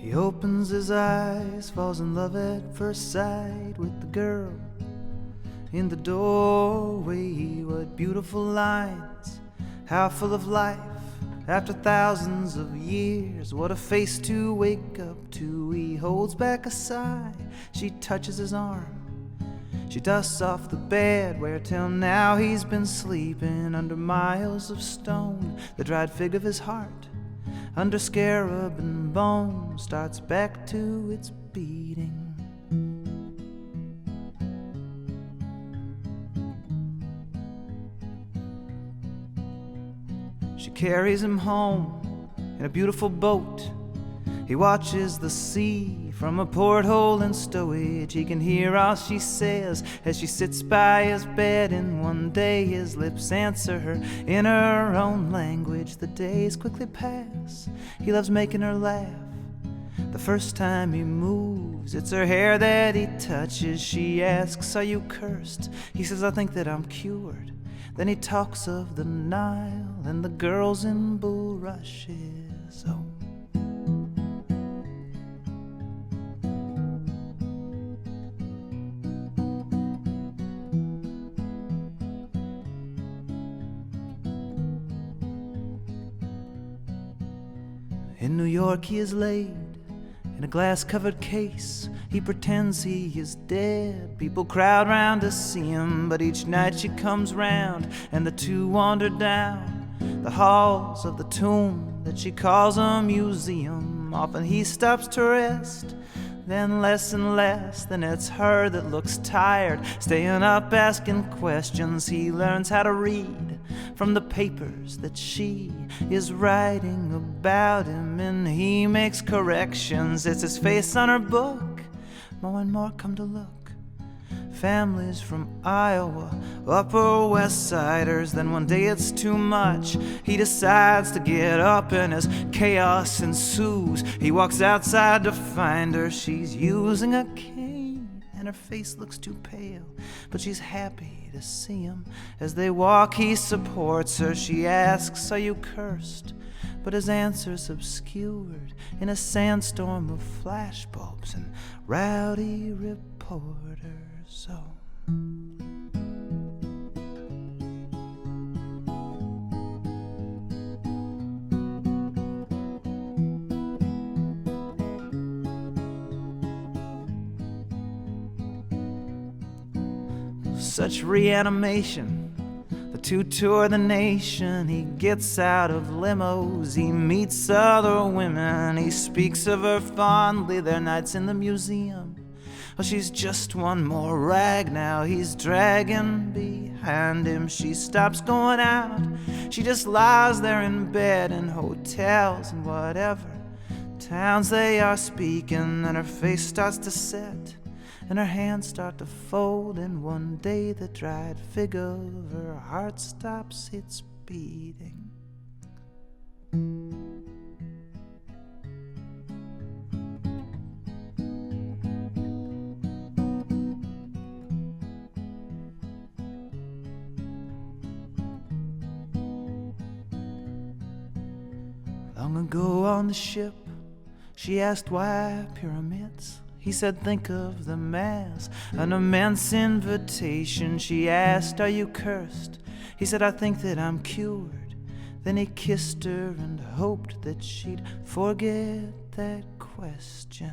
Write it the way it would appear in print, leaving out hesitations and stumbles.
He opens his eyes, falls in love at first sight with the girl in the doorway. What beautiful lines, how full of life after thousands of years. What a face to wake up to. He holds back a sigh, she touches his arm. She dusts off the bed where till now he's been sleeping under miles of stone. The dried fig of his heart, under scarab and bone, starts back to its beating. She carries him home in a beautiful boat. He watches the sea from a porthole in stowage. He can hear all she says as she sits by his bed, and one day his lips answer her in her own language. The days quickly pass, he loves making her laugh. The first time he moves, it's her hair that he touches. She asks, "Are you cursed?" He says, "I think that I'm cured." Then he talks of the Nile and the girls in bulrushes. Oh. In New York he is laid in a glass-covered case. He pretends he is dead. People crowd round to see him, but each night she comes round and the two wander down the halls of the tomb that she calls a museum. Often he stops to rest, then less and less. Then it's her that looks tired, staying up asking questions. He learns how to read from the papers that she is writing about him, and he makes corrections. It's his face on her book. More and more come to look families from Iowa, Upper West Siders. Then one day it's too much. He decides to get up and as chaos ensues, he walks outside to find her. She's using a cane and her face looks too pale, but she's happy to see him. As they walk, he supports her. She asks, "Are you cursed?" But his answer's obscured in a sandstorm of flashbulbs and rowdy reporters. Oh. Such reanimation. The two tour the nation. He gets out of limos, he meets other women. He speaks of her fondly, their nights in the museum. Well, she's just one more rag now he's dragging behind him. She stops going out, she just lies there in bed in hotels and whatever towns they are speaking. And her face starts to set and her hands start to fold, and one day the dried fig of her heart stops its beating. Long ago on the ship, she asked why pyramids. He said, "Think of them as an immense invitation." She asked, "Are you cursed?" He said, "I think that I'm cured." Then he kissed her and hoped that she'd forget that question.